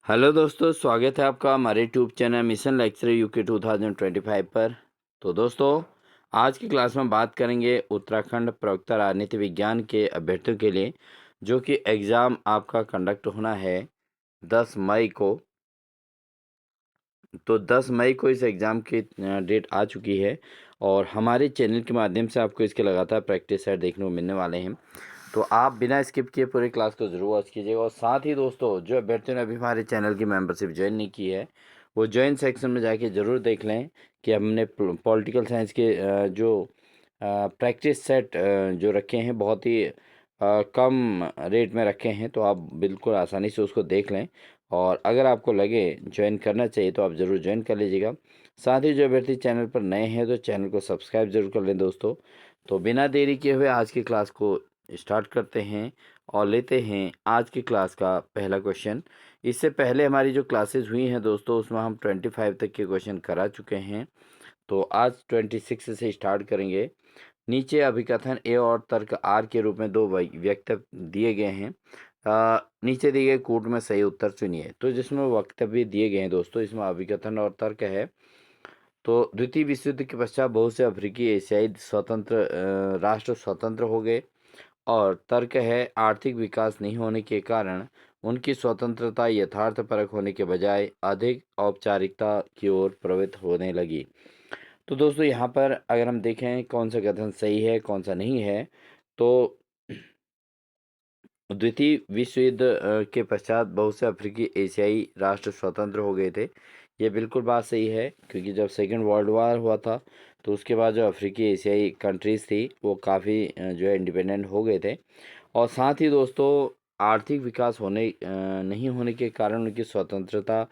Hello दोस्तों, स्वागत है आपका हमारे YouTube channel mission lecture UK 2025 पर। तो दोस्तों, आज की क्लास में बात करेंगे उत्तराखंड प्रवक्ता राजनीति विज्ञान के अभ्यर्थियों के लिए, जो कि एग्ज़ाम आपका कंडक्ट होना है 10 मई को। तो 10 मई को इस एग्ज़ाम की डेट आ चुकी है और हमारे चैनल के माध्यम से आपको इसके लगातार प्रैक्टिस सेट देखने को मिलने वाले हैं। तो आप बिना स्किप किए पूरी क्लास को ज़रूर वॉच कीजिएगा। और साथ ही दोस्तों, जो अभ्यर्थियों ने अभी हमारे चैनल की मेंबरशिप ज्वाइन नहीं की है, वो ज्वाइन सेक्शन में जाके ज़रूर देख लें कि हमने पॉलिटिकल साइंस के जो प्रैक्टिस सेट जो रखे हैं, बहुत ही कम रेट में रखे हैं। तो आप बिल्कुल आसानी से उसको देख लें और अगर आपको लगे ज्वाइन करना चाहिए तो आप ज़रूर ज्वाइन कर लीजिएगा। साथ ही जो अभ्यर्थी चैनल पर नए हैं तो चैनल को सब्सक्राइब जरूर कर लें दोस्तों। तो बिना देरी किए हुए आज की क्लास को स्टार्ट करते हैं और लेते हैं आज की क्लास का पहला क्वेश्चन। इससे पहले हमारी जो क्लासेस हुई हैं दोस्तों, उसमें हम 25 तक के क्वेश्चन करा चुके हैं। तो आज 26 से स्टार्ट करेंगे। नीचे अभिकथन ए और तर्क आर के रूप में दो वक्तव्य दिए गए हैं। नीचे दिए गए कूट में सही उत्तर चुनिए। तो जिसमें वक्तव्य दिए गए हैं दोस्तों, इसमें अभिकथन और तर्क है। तो द्वितीय विश्व युद्ध के पश्चात बहुत से अफ्रीकी एशियाई स्वतंत्र राष्ट्र स्वतंत्र हो गए। और तर्क है आर्थिक विकास नहीं होने के कारण उनकी स्वतंत्रता यथार्थपरक होने के बजाय अधिक औपचारिकता की ओर प्रवृत्त होने लगी। तो दोस्तों, यहाँ पर अगर हम देखें कौन सा कथन सही है कौन सा नहीं है, तो द्वितीय विश्व युद्ध के पश्चात बहुत से अफ्रीकी एशियाई राष्ट्र स्वतंत्र हो गए थे। ये बिल्कुल बात सही है, क्योंकि जब सेकेंड वर्ल्ड वार हुआ था तो उसके बाद जो अफ्रीकी एशियाई कंट्रीज़ थी वो काफ़ी जो है इंडिपेंडेंट हो गए थे। और साथ ही दोस्तों, आर्थिक विकास नहीं होने के कारण उनकी स्वतंत्रता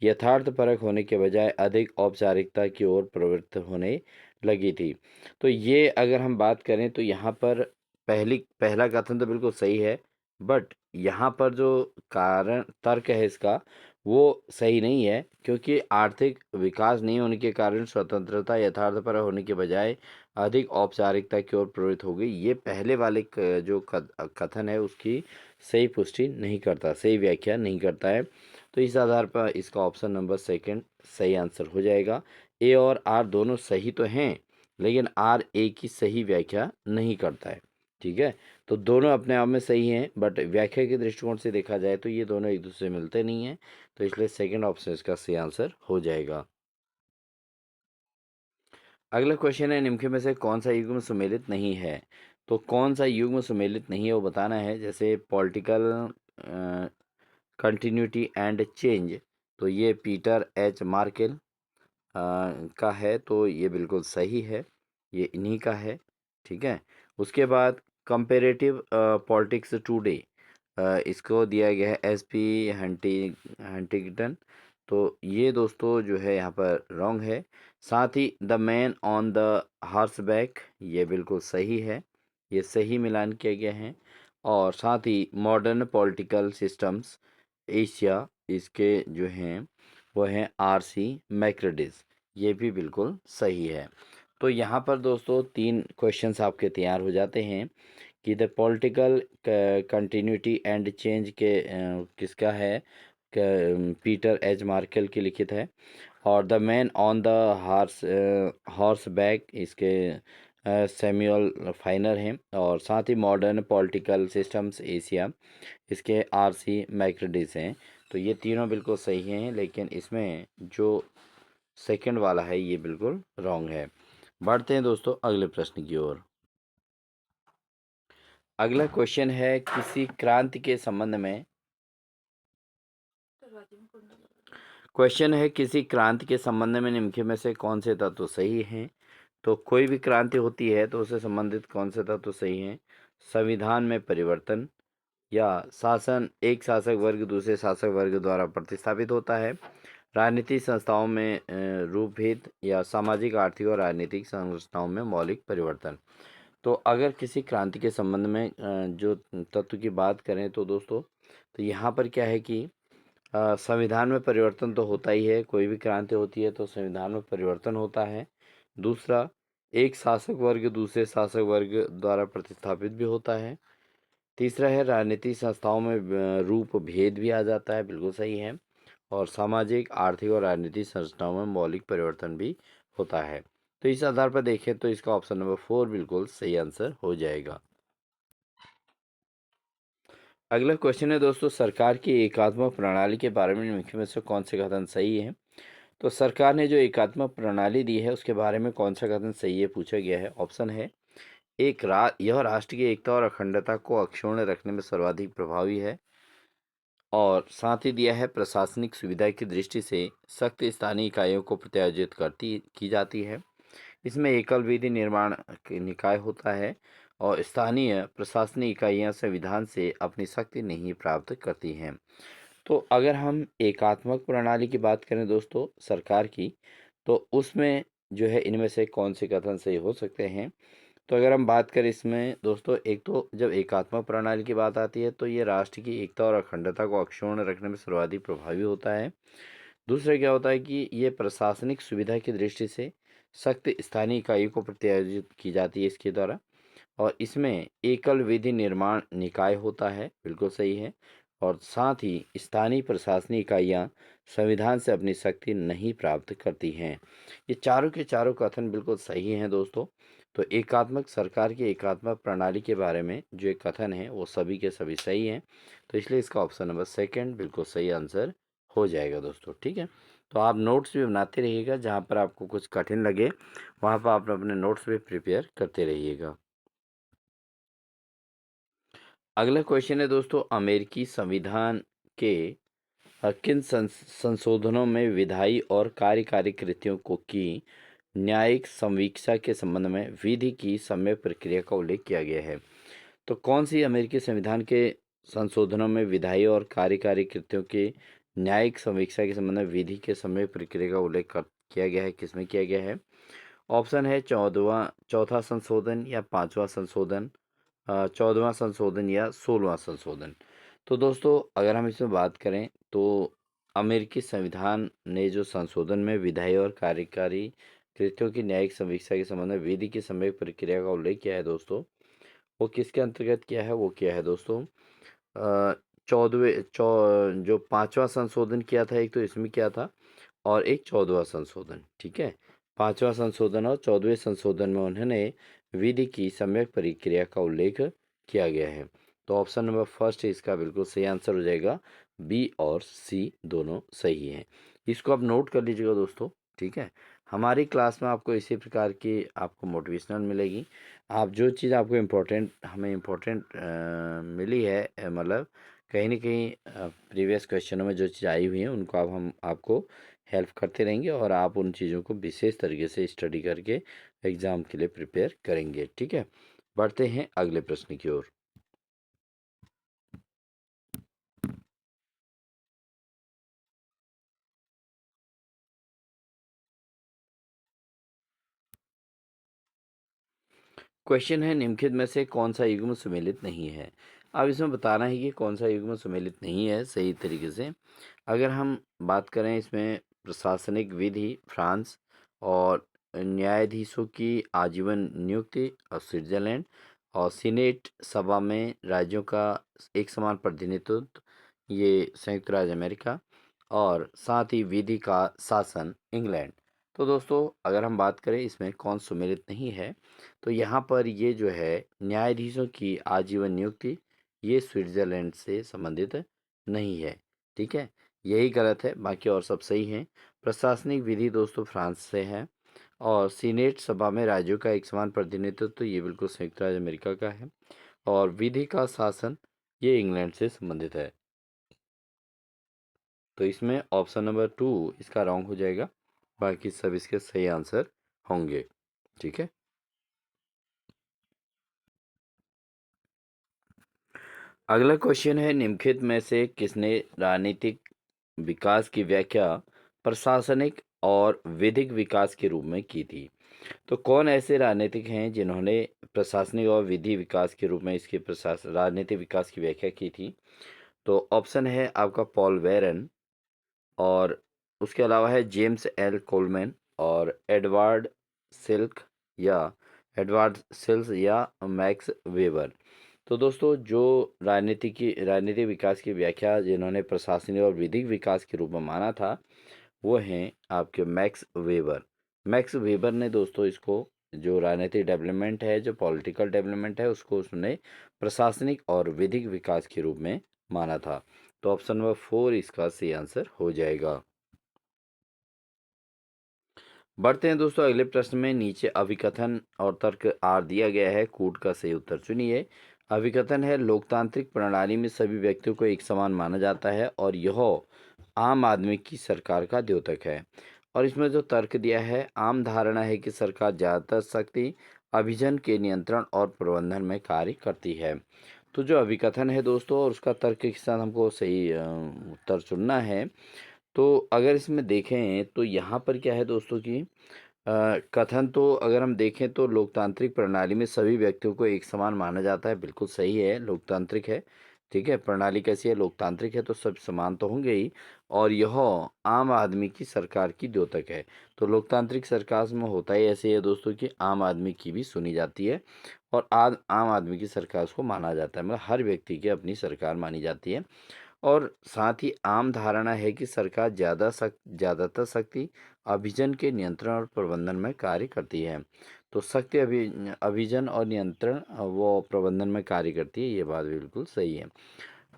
यथार्थपरक होने के बजाय अधिक औपचारिकता की ओर प्रवृत्त होने लगी थी। तो ये अगर हम बात करें तो यहाँ पर पहला कथन तो बिल्कुल सही है, बट यहाँ पर जो कारण तर्क है इसका, वो सही नहीं है। क्योंकि आर्थिक विकास नहीं होने के कारण स्वतंत्रता यथार्थपर होने के बजाय अधिक औपचारिकता की ओर प्रवृत्त हो गई, ये पहले वाले जो कथन है उसकी सही पुष्टि नहीं करता, सही व्याख्या नहीं करता है। तो इस आधार पर इसका ऑप्शन नंबर सेकंड सही आंसर हो जाएगा। ए और आर दोनों सही तो हैं, लेकिन आर ए की सही व्याख्या नहीं करता है। ठीक है, तो दोनों अपने आप में सही हैं, बट व्याख्या के दृष्टिकोण से देखा जाए तो ये दोनों एक दूसरे से मिलते नहीं हैं। तो इसलिए सेकंड ऑप्शन इसका सही आंसर हो जाएगा। अगला क्वेश्चन है, निम्न में से कौन सा युग्म सुमेलित नहीं है। तो कौन सा युग्म सुमेलित नहीं है वो बताना है। जैसे पॉलिटिकल कंटिन्यूटी एंड चेंज, तो ये पीटर एच मार्केल का है, तो ये बिल्कुल सही है, ये इन्हीं का है। ठीक है, उसके बाद कंपेरेटिव पॉलिटिक्स टुडे, इसको दिया गया है एसपी हंटिंगटन। तो ये दोस्तों जो है यहाँ पर रॉन्ग है। साथ ही the man on the horseback, ये बिल्कुल सही है, ये सही मिलान किया गया है। और साथ ही मॉडर्न पॉलिटिकल सिस्टम्स एशिया, इसके जो हैं वो हैं आरसी मैक्रेडिस, ये भी बिल्कुल सही है। तो यहाँ पर दोस्तों 3 क्वेश्चंस आपके तैयार हो जाते हैं कि the political continuity and change के किसका है, पीटर एच मार्केल की लिखित है। और the man on the horse back, इसके सैमुअल फाइनर हैं। और साथ ही मॉडर्न पॉलिटिकल सिस्टम्स एशिया, इसके आरसी मैक्रेडिस हैं। तो ये तीनों बिल्कुल सही हैं, लेकिन इसमें जो सेकंड वाला है ये बिल्कुल रॉन्ग है। बढ़ते हैं दोस्तों अगले प्रश्न की ओर। अगला क्वेश्चन है, किसी क्रांति के संबंध में क्वेश्चन है किसी क्रांति के संबंध में निम्न में से कौन से तत्व सही हैं। तो कोई भी क्रांति होती है तो उससे संबंधित कौन से तत्व सही हैं। संविधान में परिवर्तन, या शासन एक शासक वर्ग दूसरे शासक वर्ग द्वारा प्रतिस्थापित होता है, राजनीतिक संस्थाओं में रूपभेद, या सामाजिक आर्थिक और राजनीतिक संरचनाओं में मौलिक परिवर्तन। तो अगर किसी क्रांति के संबंध में जो तत्व की बात करें तो दोस्तों, तो यहाँ पर क्या है कि संविधान में परिवर्तन तो होता ही है, कोई भी क्रांति होती है तो संविधान में परिवर्तन होता है। दूसरा, एक शासक वर्ग दूसरे शासक वर्ग द्वारा प्रतिस्थापित भी होता है। तीसरा है राजनीतिक संस्थाओं में रूप भेद भी आ जाता है, बिल्कुल सही है। और सामाजिक, आर्थिक और राजनीतिक संरचनाओं में मौलिक परिवर्तन भी होता है। तो इस आधार पर देखें तो इसका ऑप्शन नंबर 4 बिल्कुल सही आंसर हो जाएगा। अगला क्वेश्चन है दोस्तों, सरकार की एकात्मक प्रणाली के बारे में निम्नलिखित में से कौन से कथन सही है? तो सरकार ने जो एकात्मक प्रणाली दी है उसके बारे में कौन सा कथन सही है पूछा गया है। ऑप्शन है एक, यह राष्ट्र की एकता और अखंडता को अक्षुण्ण रखने में सर्वाधिक प्रभावी है। और साथ ही दिया है प्रशासनिक सुविधा की दृष्टि से सख्त स्थानीय इकाइयों को प्रत्यायोजित की जाती है। इसमें एकल विधि निर्माण निकाय होता है और स्थानीय प्रशासनिक इकाइयां संविधान से अपनी शक्ति नहीं प्राप्त करती हैं। तो अगर हम एकात्मक प्रणाली की बात करें दोस्तों सरकार की, तो उसमें जो है इनमें से कौन से कथन सही हो सकते हैं? तो अगर हम बात करें इसमें दोस्तों, एक तो जब एकात्मक प्रणाली की बात आती है तो ये राष्ट्र की एकता और अखंडता को अक्षुण्ण रखने में सर्वाधिक प्रभावी होता है। दूसरा क्या होता है कि ये प्रशासनिक सुविधा की दृष्टि से सख्त स्थानीय इकाइयों को प्रत्यायोजित की जाती है इसके द्वारा। और इसमें एकल विधि निर्माण निकाय होता है, बिल्कुल सही है। और साथ ही स्थानीय प्रशासनिक इकाइयाँ संविधान से अपनी शक्ति नहीं प्राप्त करती हैं। ये चारों के चारों कथन बिल्कुल सही हैं दोस्तों। तो एकात्मक सरकार की एकात्मक प्रणाली के बारे में जो एक कथन है वो सभी के सभी सही हैं। तो इसलिए इसका ऑप्शन नंबर सेकंड बिल्कुल सही आंसर हो जाएगा दोस्तों। ठीक है, तो आप नोट्स भी बनाते रहिएगा, जहाँ पर आपको कुछ कठिन लगे वहाँ पर आप अपने नोट्स भी प्रिपेयर करते रहिएगा। अगला क्वेश्चन है दोस्तों, अमेरिकी संविधान के किन संशोधनों में विधायी और कार्यकारी कृतियों को की न्यायिक समीक्षा के संबंध में विधि की सम्यक प्रक्रिया का उल्लेख किया गया है? तो कौन सी अमेरिकी संविधान के संशोधनों में विधायी और कार्यकारी कृतियों की न्यायिक समीक्षा के संबंध में विधि के सम्यक प्रक्रिया का उल्लेख किया गया है, किसमें किया गया है? ऑप्शन है चौथा संशोधन या पांचवा संशोधन, 14वां संशोधन या 16वां संशोधन। तो दोस्तों अगर हम इसमें बात करें तो अमेरिकी संविधान ने जो संशोधन में विधायी और कार्यकारी कृत्यों की न्यायिक समीक्षा के संबंध में विधि की सम्यक प्रक्रिया का उल्लेख किया है दोस्तों, वो किसके अंतर्गत किया है? वो किया है दोस्तों चौदहवें जो पांचवा संशोधन किया था, एक तो इसमें किया था और एक 14वां संशोधन। ठीक है, 5वां संशोधन और 14वें संशोधन में उन्होंने विधि की सम्यक प्रक्रिया का उल्लेख किया गया है। तो ऑप्शन नंबर फर्स्ट इसका बिल्कुल सही आंसर हो जाएगा। बी और सी दोनों सही हैं। इसको आप नोट कर लीजिएगा दोस्तों। ठीक है, हमारी क्लास में आपको इसी प्रकार की आपको मोटिवेशनल मिलेगी। आप जो चीज़ आपको इम्पोर्टेंट हमें इम्पोर्टेंट मिली है, मतलब कहीं ना कहीं प्रीवियस क्वेश्चनों में जो चीज़ आई हुई है उनको अब हम आपको हेल्प करते रहेंगे और आप उन चीज़ों को विशेष तरीके से स्टडी करके एग्ज़ाम के लिए प्रिपेयर करेंगे। ठीक है, बढ़ते हैं अगले प्रश्न की ओर। क्वेश्चन है, निम्नलिखित में से कौन सा युग्म सुमेलित नहीं है? अब इसमें बताना है कि कौन सा युग्म सुमेलित नहीं है सही तरीके से। अगर हम बात करें इसमें प्रशासनिक विधि फ्रांस और न्यायाधीशों की आजीवन नियुक्ति और स्विट्जरलैंड और सीनेट सभा में राज्यों का एक समान प्रतिनिधित्व ये संयुक्त राज्य अमेरिका और साथ ही विधि का शासन इंग्लैंड। तो दोस्तों अगर हम बात करें इसमें कौन सुमेलित नहीं है, तो यहाँ पर ये जो है न्यायाधीशों की आजीवन नियुक्ति ये स्विट्जरलैंड से संबंधित नहीं है। ठीक है, यही गलत है, बाकी और सब सही हैं। प्रशासनिक विधि दोस्तों फ्रांस से है और सीनेट सभा में राज्यों का एक समान प्रतिनिधित्व तो ये बिल्कुल संयुक्त राज्य अमेरिका का है और विधि का शासन ये इंग्लैंड से संबंधित है। तो इसमें ऑप्शन नंबर 2 इसका रॉन्ग हो जाएगा, बाकी सब इसके सही आंसर होंगे। ठीक है, अगला क्वेश्चन है, निम्नलिखित में से किसने राजनीतिक विकास की व्याख्या प्रशासनिक और विधिक विकास के रूप में की थी? तो कौन ऐसे राजनीतिक हैं जिन्होंने प्रशासनिक और विधि विकास के रूप में इसके प्रशासन राजनीतिक विकास की व्याख्या की थी? तो ऑप्शन है आपका पॉल वेरन और उसके अलावा है जेम्स एल कोलमैन और सिल्क एडवर्ड सिल्स या मैक्स वेबर। तो दोस्तों जो राजनीतिक विकास की व्याख्या जिन्होंने प्रशासनिक और विधिक विकास के रूप में माना था, वो हैं आपके मैक्स वेबर। मैक्स वेबर ने दोस्तों इसको, जो राजनीतिक डेवलपमेंट है, जो पॉलिटिकल डेवलपमेंट है, उसको उसने प्रशासनिक और विधिक विकास के रूप में माना था। तो ऑप्शन नंबर 4 इसका सही आंसर हो जाएगा। बढ़ते हैं दोस्तों अगले प्रश्न में। नीचे अभिकथन और तर्क आर दिया गया है, कूट का सही उत्तर चुनिए। अभिकथन है, लोकतांत्रिक प्रणाली में सभी व्यक्तियों को एक समान माना जाता है और यह आम आदमी की सरकार का द्योतक है। और इसमें जो तर्क दिया है, आम धारणा है कि सरकार ज़्यादातर शक्ति अभिजन के नियंत्रण और प्रबंधन में कार्य करती है। तो जो अभिकथन है दोस्तों और उसका तर्क के साथ हमको सही उत्तर चुनना है। तो अगर इसमें देखें तो यहाँ पर क्या है दोस्तों कि कथन तो अगर हम देखें तो लोकतांत्रिक प्रणाली में सभी व्यक्तियों को एक समान माना जाता है, बिल्कुल सही है, लोकतांत्रिक है। ठीक है, प्रणाली कैसी है, लोकतांत्रिक है, तो सब समान तो होंगे ही। और यह आम आदमी की सरकार की द्योतक है। तो लोकतांत्रिक सरकार में होता ही ऐसे है दोस्तों कि आम आदमी की भी सुनी जाती है और आम आदमी की सरकार उसको माना जाता है, मतलब हर व्यक्ति की अपनी सरकार मानी जाती है। और साथ ही आम धारणा है कि सरकार ज़्यादातर शक्ति अभिजन के नियंत्रण और प्रबंधन में कार्य करती है। तो शक्ति अभिजन और नियंत्रण वो प्रबंधन में कार्य करती है, ये बात बिल्कुल सही है।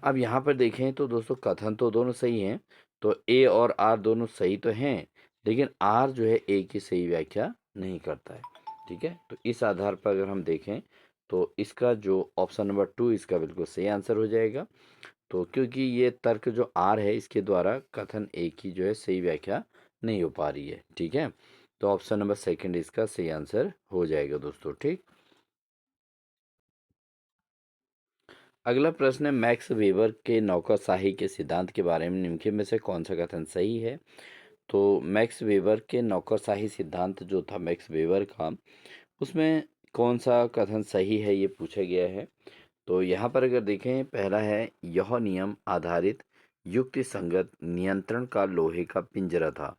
अब यहाँ पर देखें तो दोस्तों कथन तो दोनों सही हैं, तो ए और आर दोनों सही तो हैं, लेकिन आर जो है ए की सही व्याख्या नहीं करता है। ठीक है, तो इस आधार पर अगर हम देखें तो इसका जो ऑप्शन नंबर 2 इसका बिल्कुल सही आंसर हो जाएगा। तो क्योंकि ये तर्क जो आर है इसके द्वारा कथन ए की जो है सही व्याख्या नहीं हो पा रही है। ठीक है, तो ऑप्शन नंबर सेकंड इसका सही आंसर हो जाएगा दोस्तों। ठीक, अगला प्रश्न है, मैक्स वेबर के नौकरशाही के सिद्धांत के बारे में निम्नलिखित में से कौन सा कथन सही है। तो मैक्स वेबर के नौकरशाही सिद्धांत जो था मैक्स वेबर का, उसमें कौन सा कथन सही है ये पूछा गया है। तो यहाँ पर अगर देखें, पहला है, यह नियम आधारित युक्ति संगत नियंत्रण का लोहे का पिंजरा था।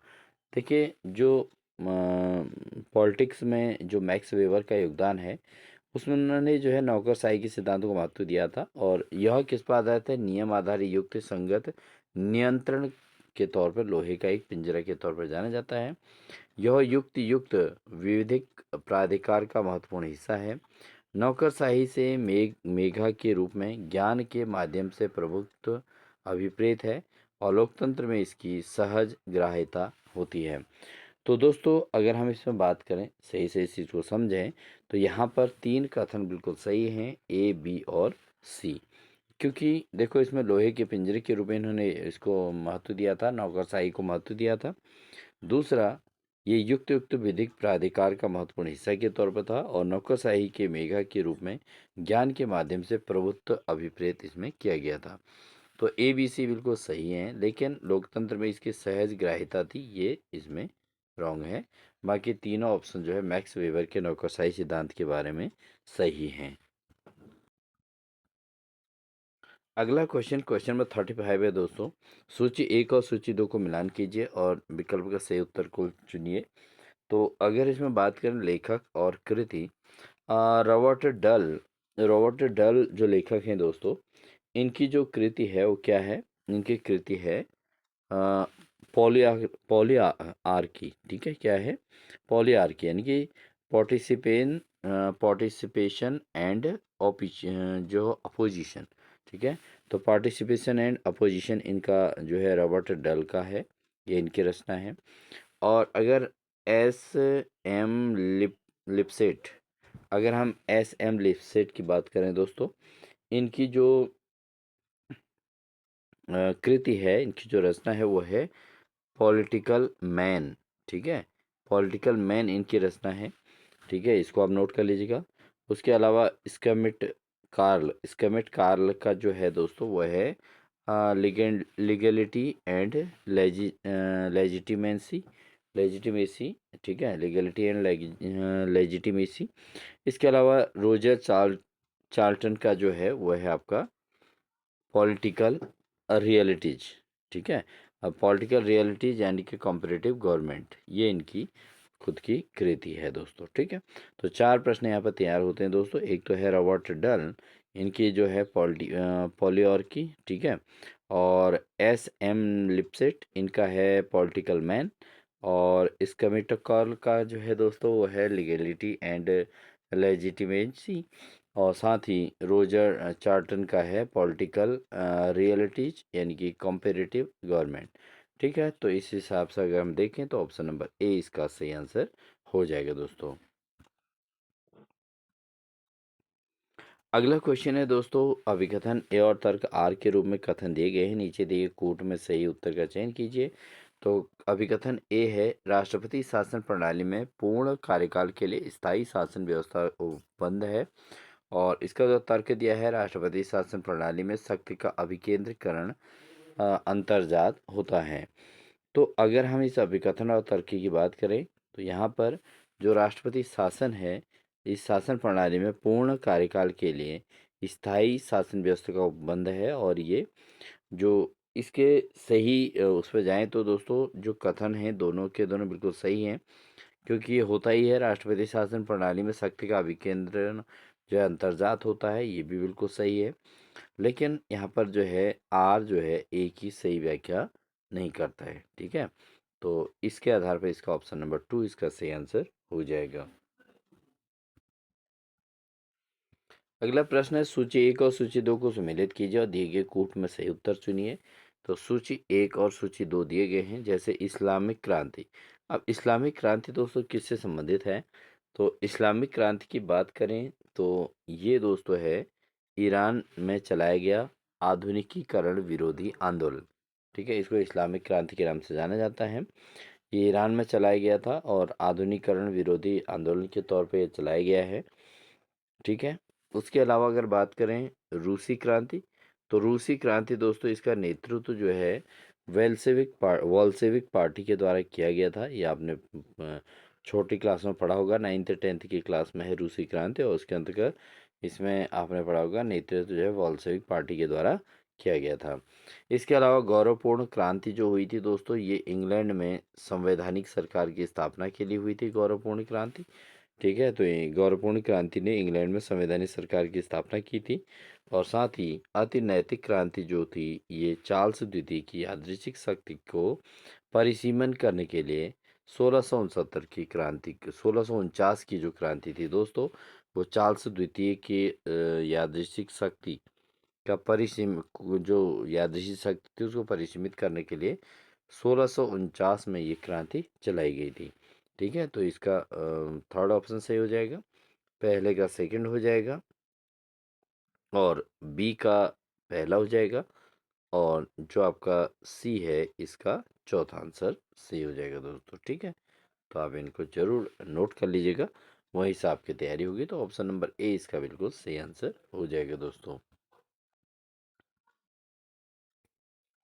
देखिए जो पॉलिटिक्स में जो मैक्स वेबर का योगदान है, उसमें उन्होंने जो है नौकरशाही के सिद्धांतों को महत्व दिया था। और यह किस पर आधारित है, नियम आधारित युक्ति संगत नियंत्रण के तौर पर लोहे का एक पिंजरा के तौर पर जाना जाता है। यह युक्त विविधिक प्राधिकार का महत्वपूर्ण हिस्सा है। नौकरशाही से मेघा के रूप में ज्ञान के माध्यम से प्रभुत्व अभिप्रेत है और लोकतंत्र में इसकी सहज ग्राह्यता होती है। तो दोस्तों अगर हम इसमें बात करें, सही से इस चीज़ को समझें, तो यहाँ पर 3 कथन बिल्कुल सही हैं, ए बी और सी। क्योंकि देखो इसमें लोहे के पिंजरे के रूप में इन्होंने इसको महत्व दिया था, नौकरशाही को महत्व दिया था। दूसरा, ये युक्त युक्त विधिक प्राधिकार का महत्वपूर्ण हिस्सा के तौर पर था और नौकरशाही के मेघा के रूप में ज्ञान के माध्यम से प्रभुत्व अभिप्रेत इसमें किया गया था। तो ए बी सी बिल्कुल सही हैं, लेकिन लोकतंत्र में इसकी सहज ग्राह्यता थी, ये इसमें रॉन्ग है। बाकी तीनों ऑप्शन जो है मैक्स वेबर के नौकरशाही सिद्धांत के बारे में सही हैं। अगला क्वेश्चन, क्वेश्चन नंबर 35 है दोस्तों। सूची 1 और सूची 2 को मिलान कीजिए और विकल्प का सही उत्तर को चुनिए। तो अगर इसमें बात करें लेखक और कृति, रॉबर्ट डल, रॉबर्ट डल जो लेखक हैं दोस्तों, इनकी जो कृति है वो क्या है, इनकी कृति है पॉलीआर्की। ठीक है, क्या है, पॉलीआर्की, यानी कि पार्टिसिपेशन एंड जो अपोजिशन। ठीक है, तो पार्टिसिपेशन एंड अपोजिशन इनका जो है रॉबर्ट डल का है, ये इनकी रचना है। और अगर एस एम लिपसेट, अगर हम एस एम लिपसेट की बात करें दोस्तों, इनकी जो कृति है, इनकी जो रचना है वो है पॉलिटिकल मैन। ठीक है, पॉलिटिकल मैन इनकी रचना है। ठीक है, इसको आप नोट कर लीजिएगा। उसके अलावा स्कमिट कार्ल का जो है दोस्तों वो है लीगलिटी एंड लेजिटिमेसी लेजिटिमेसी। ठीक है, लीगलिटी एंड लेजिटिमेसी। इसके अलावा रोजर चार्ल्टन का जो है वो है आपका पॉलिटिकल रियलिटीज। ठीक है, अब पॉलिटिकल रियलिटीज यानी कि कॉम्पिटिटिव गवर्नमेंट, ये इनकी खुद की कृति है दोस्तों। ठीक है, तो 4 प्रश्न यहाँ पर तैयार होते हैं दोस्तों। एक तो है रॉबर्ट डल इनकी जो है पॉलियोर्की, ठीक है। और एस एम लिपसेट, इनका है पॉलिटिकल मैन। और स्कमिटकॉल का जो है दोस्तों वो है लीगलिटी एंड लेजिटिमेसी। और साथ ही रोजर चार्टन का है पॉलिटिकल रियलिटीज यानी कि कॉम्पेरेटिव गवर्नमेंट। ठीक है, तो इस हिसाब से अगर हम देखें तो ऑप्शन नंबर ए इसका सही आंसर हो जाएगा दोस्तों। अगला क्वेश्चन है दोस्तों, अभिकथन ए और तर्क आर के रूप में कथन दिए गए हैं, नीचे दिए कूट में सही उत्तर का चयन कीजिए। तो अभिकथन ए है, राष्ट्रपति शासन प्रणाली में पूर्ण कार्यकाल के लिए स्थायी शासन व्यवस्था बंद है। और इसका जो तर्क दिया है, राष्ट्रपति शासन प्रणाली में शक्ति का अभिकेंद्रीकरण अंतर्जात होता है। तो अगर हम इस अभिकथन और तर्क की बात करें तो यहाँ पर जो राष्ट्रपति शासन है, इस शासन प्रणाली में पूर्ण कार्यकाल के लिए स्थायी शासन व्यवस्था का उपबंध है। और ये जो इसके सही उस पर जाएं तो दोस्तों जो कथन है दोनों के दोनों बिल्कुल सही हैं, क्योंकि ये होता ही है, राष्ट्रपति शासन प्रणाली में शक्ति का विकेंद्रण जो है अंतर्जात होता है, ये भी बिल्कुल सही है। लेकिन यहाँ पर जो है आर जो है एक ही सही व्याख्या नहीं करता है, ठीक है। तो इसके आधार पर इसका ऑप्शन नंबर 2 इसका सही आंसर हो जाएगा। अगला प्रश्न है, सूची 1 और सूची 2 को सम्मिलित कीजिए और दिए गए कूट में सही उत्तर चुनिए। तो सूची 1 और सूची 2 दिए गए हैं, जैसे इस्लामिक क्रांति। अब इस्लामिक क्रांति दोस्तों किससे संबंधित है? तो इस्लामिक क्रांति की बात करें तो ये दोस्तों है ईरान में चलाया गया आधुनिकीकरण विरोधी आंदोलन। ठीक है, इसको इस्लामिक क्रांति के नाम से जाना जाता है। ये ईरान में चलाया गया था और आधुनिकीकरण विरोधी आंदोलन के तौर पे ये चलाया गया है। ठीक है, उसके अलावा अगर बात करें रूसी क्रांति, तो रूसी क्रांति दोस्तों इसका नेतृत्व जो है वॉल्शेविक पार्टी के द्वारा किया गया था। ये आपने छोटी क्लास में पढ़ा होगा, 9th-10th की क्लास में है रूसी क्रांति, और उसके अंतर्गत इसमें आपने पढ़ा होगा नेतृत्व जो है वॉल्शेविक पार्टी के द्वारा किया गया था। इसके अलावा गौरवपूर्ण क्रांति जो हुई थी दोस्तों, ये इंग्लैंड में संवैधानिक सरकार की स्थापना के लिए हुई थी गौरवपूर्ण क्रांति। ठीक है, तो ये गौरवपूर्ण क्रांति ने इंग्लैंड में संवैधानिक सरकार की स्थापना की थी। और साथ ही अति नैतिक क्रांति जो थी, ये चार्ल्स द्वितीय की यादृच्छिक शक्ति को परिसीमन करने के लिए 1669 की क्रांति 1649 की जो क्रांति थी दोस्तों, वो चार्ल्स द्वितीय के यादृच्छिक शक्ति का परिसीम जो यादृच्छिक शक्ति थी उसको परिसीमित करने के लिए 1649 में ये क्रांति चलाई गई थी। ठीक है, तो इसका थर्ड ऑप्शन सही हो जाएगा, पहले का सेकंड हो जाएगा, और बी का पहला हो जाएगा, और जो आपका सी है इसका चौथा आंसर सही हो जाएगा दोस्तों। ठीक है, तो आप इनको जरूर नोट कर लीजिएगा, वहीं से आपकी तैयारी होगी। तो ऑप्शन नंबर ए इसका बिल्कुल सही आंसर हो जाएगा दोस्तों।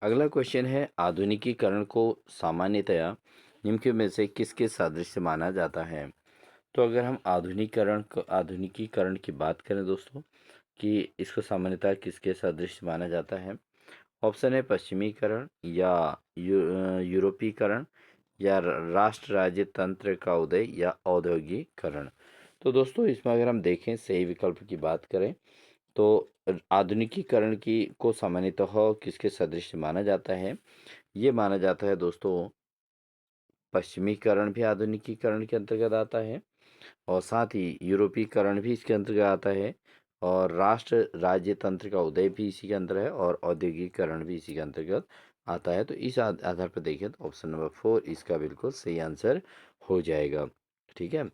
अगला क्वेश्चन है, आधुनिकीकरण को सामान्यतया निम्न में से किसके सादृश्य माना जाता है? तो अगर हम आधुनिकीकरण की बात करें दोस्तों, कि इसको सामान्यतः किसके सदृश माना जाता है? ऑप्शन है पश्चिमीकरण, या यूरोपीकरण, या राष्ट्र राज्य तंत्र का उदय, या औद्योगिकरण। तो दोस्तों इसमें अगर हम देखें सही विकल्प की बात करें तो आधुनिकीकरण की को सामान्यतः किसके सदृश माना जाता है? ये माना जाता है दोस्तों, पश्चिमीकरण भी आधुनिकीकरण के अंतर्गत आता है, और साथ ही यूरोपीकरण भी इसके अंतर्गत आता है, और राष्ट्र राज्य तंत्र का उदय भी इसी के अंदर है, और औद्योगिकरण भी इसी के अंतर्गत आता है। तो इस आधार पर देखें तो ऑप्शन नंबर 4 इसका बिल्कुल सही आंसर हो जाएगा। ठीक है,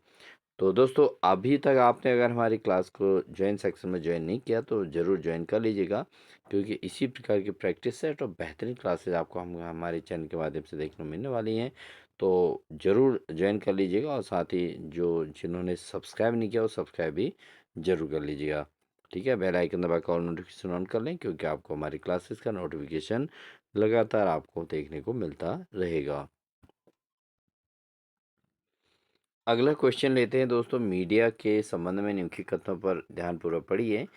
तो दोस्तों अभी तक आपने अगर हमारी क्लास को ज्वाइन सेक्शन में ज्वाइन नहीं किया तो ज़रूर ज्वाइन कर लीजिएगा, क्योंकि इसी प्रकार की प्रैक्टिस सेट और बेहतरीन क्लासेस आपको हम हमारे चैनल के माध्यम से देखने को मिलने वाली हैं। तो ज़रूर ज्वाइन कर लीजिएगा, और साथ ही जो जिन्होंने सब्सक्राइब नहीं किया वो सब्सक्राइब भी ज़रूर कर लीजिएगा। ठीक है, बेल आइकन दबा कर ऑल नोटिफिकेशन ऑन कर लें, क्योंकि आपको हमारी क्लासेस का नोटिफिकेशन लगातार आपको देखने को मिलता रहेगा। अगला क्वेश्चन लेते हैं दोस्तों, मीडिया के संबंध में निम्नलिखित कथनों पर ध्यानपूर्वक पढ़िए।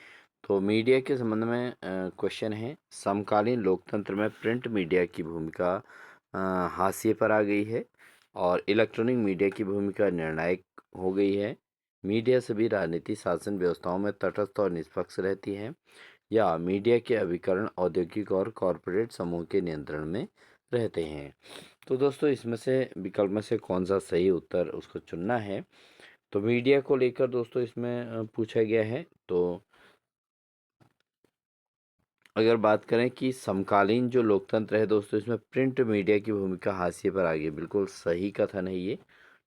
तो मीडिया के संबंध में क्वेश्चन है, समकालीन लोकतंत्र में प्रिंट मीडिया की भूमिका हाशिए पर आ गई है, और इलेक्ट्रॉनिक मीडिया की भूमिका निर्णायक हो गई है। मीडिया सभी राजनीति शासन व्यवस्थाओं में तटस्थ और निष्पक्ष रहती है, या मीडिया के अभिकरण औद्योगिक और कॉरपोरेट समूह के नियंत्रण में रहते हैं। तो दोस्तों इसमें से विकल्प में से कौन सा सही उत्तर उसको चुनना है। तो मीडिया को लेकर दोस्तों इसमें पूछा गया है। तो अगर बात करें कि समकालीन जो लोकतंत्र है दोस्तों, इसमें प्रिंट मीडिया की भूमिका हाशिए पर आ गई। बिल्कुल सही कथन है ये।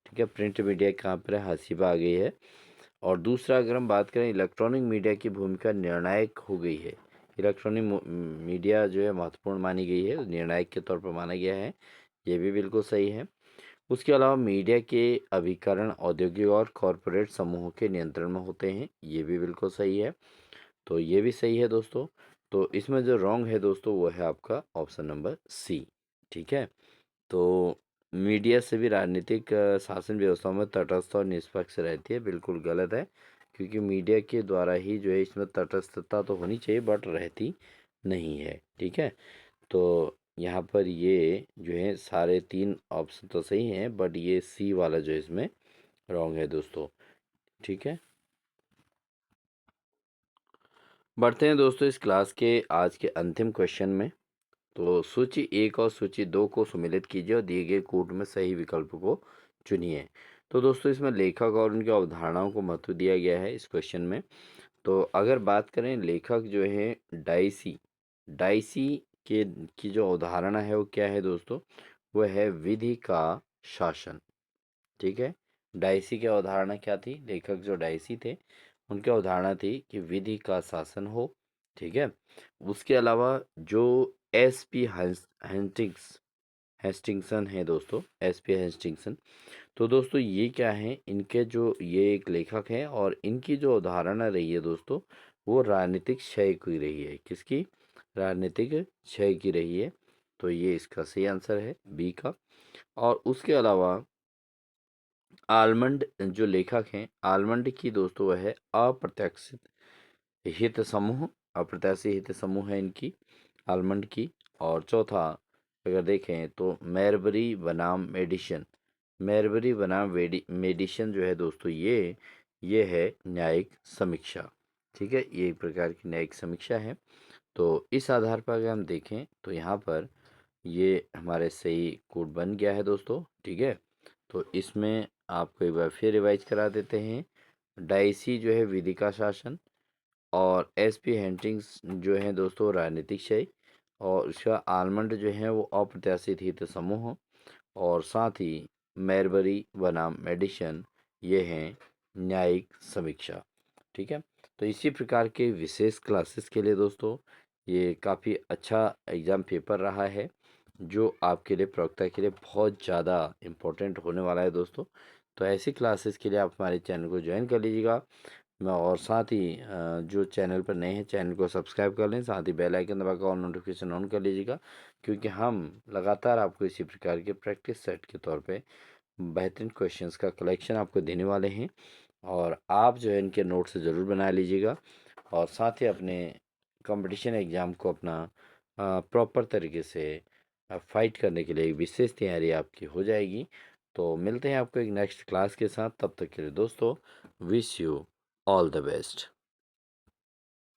ठीक है, प्रिंट मीडिया कहाँ पर है, हाशिए पर आ गई है। और दूसरा अगर हम बात करें, इलेक्ट्रॉनिक मीडिया की भूमिका निर्णायक हो गई है। इलेक्ट्रॉनिक मीडिया जो है महत्वपूर्ण मानी गई है, निर्णायक के तौर पर माना गया है। ये भी बिल्कुल सही है। उसके अलावा मीडिया के अभिकरण औद्योगिक और कॉरपोरेट समूहों के नियंत्रण में होते हैं। ये भी बिल्कुल सही है। तो ये भी सही है दोस्तों। तो इसमें जो रॉन्ग है दोस्तों वो है आपका ऑप्शन नंबर सी। ठीक है। तो मीडिया से भी राजनीतिक शासन व्यवस्थाओं में तटस्थ और निष्पक्ष रहती है, बिल्कुल गलत है। क्योंकि मीडिया के द्वारा ही जो है इसमें तटस्थता तो होनी चाहिए, बट रहती नहीं है। ठीक है। तो यहाँ पर ये जो है सारे 3 ऑप्शन तो सही हैं, बट ये सी वाला जो है इसमें रॉन्ग है दोस्तों। ठीक है। बढ़ते हैं दोस्तों इस क्लास के आज के अंतिम क्वेश्चन में। तो सूची 1 और सूची 2 को सम्मिलित कीजिए और दिए गए कोड में सही विकल्प को चुनिए। तो दोस्तों इसमें लेखक और उनकी अवधारणाओं को महत्व दिया गया है इस क्वेश्चन में। तो अगर बात करें, लेखक जो है डाइसी, डाइसी के की जो अवधारणा है वो क्या है दोस्तों, वो है विधि का शासन। ठीक है। डाइसी की अवधारणा क्या थी, लेखक जो डाइसी थे उनकी अवधारणा थी कि विधि का शासन हो। ठीक है। उसके अलावा जो एस पी हेस्टिंगसन है दोस्तों, एस पी हेस्टिंगसन। तो दोस्तों ये क्या है, इनके जो ये एक लेखक हैं और इनकी जो अवधारणा रही है दोस्तों, वो राजनीतिक क्षय की रही है। किसकी, राजनीतिक क्षय की रही है। तो ये इसका सही आंसर है बी का। और उसके अलावा आलमंड जो लेखक हैं, आलमंड की दोस्तों वह है अप्रत्याशित हित समूह, अप्रत्याशित हित समूह है इनकी, आलमंड की। और चौथा अगर देखें तो मैरबरी बनाम मेडिसन, मैरबरी बनाम मेडिसन जो है दोस्तों, ये है न्यायिक समीक्षा। ठीक है, ये एक प्रकार की न्यायिक समीक्षा है। तो इस आधार पर अगर हम देखें तो यहाँ पर ये हमारे सही कोड बन गया है दोस्तों। ठीक है। तो इसमें आपको एक बार फिर रिवाइज करा देते हैं। डाइसी जो है विधि का शासन, और एस पी हेंटिंग्स जो है दोस्तों राजनीतिक क्षय, और उसका आलमंड जो है वो अप्रत्याशित हित समूह, और साथ ही मैरबरी बनाम मेडिसन ये हैं न्यायिक समीक्षा। ठीक है। तो इसी प्रकार के विशेष क्लासेस के लिए दोस्तों ये काफ़ी अच्छा एग्ज़ाम पेपर रहा है, जो आपके लिए प्रवक्ता के लिए बहुत ज़्यादा इम्पोर्टेंट होने वाला है दोस्तों। तो ऐसी क्लासेस के लिए आप हमारे चैनल को ज्वाइन कर लीजिएगा। मैं और साथ ही जो चैनल पर नए हैं चैनल को सब्सक्राइब कर लें, साथ ही बेल आइकन दबाकर और नोटिफिकेशन ऑन कर लीजिएगा। क्योंकि हम लगातार आपको इसी प्रकार के प्रैक्टिस सेट के तौर पे बेहतरीन क्वेश्चंस का कलेक्शन आपको देने वाले हैं। और आप जो है इनके नोट्स ज़रूर बना लीजिएगा, और साथ ही अपने कंपटीशन एग्ज़ाम को अपना प्रॉपर तरीके से फाइट करने के लिए एक विशेष तैयारी आपकी हो जाएगी। तो मिलते हैं आपको एक नेक्स्ट क्लास के साथ। तब तक के लिए दोस्तों, wish you all the best.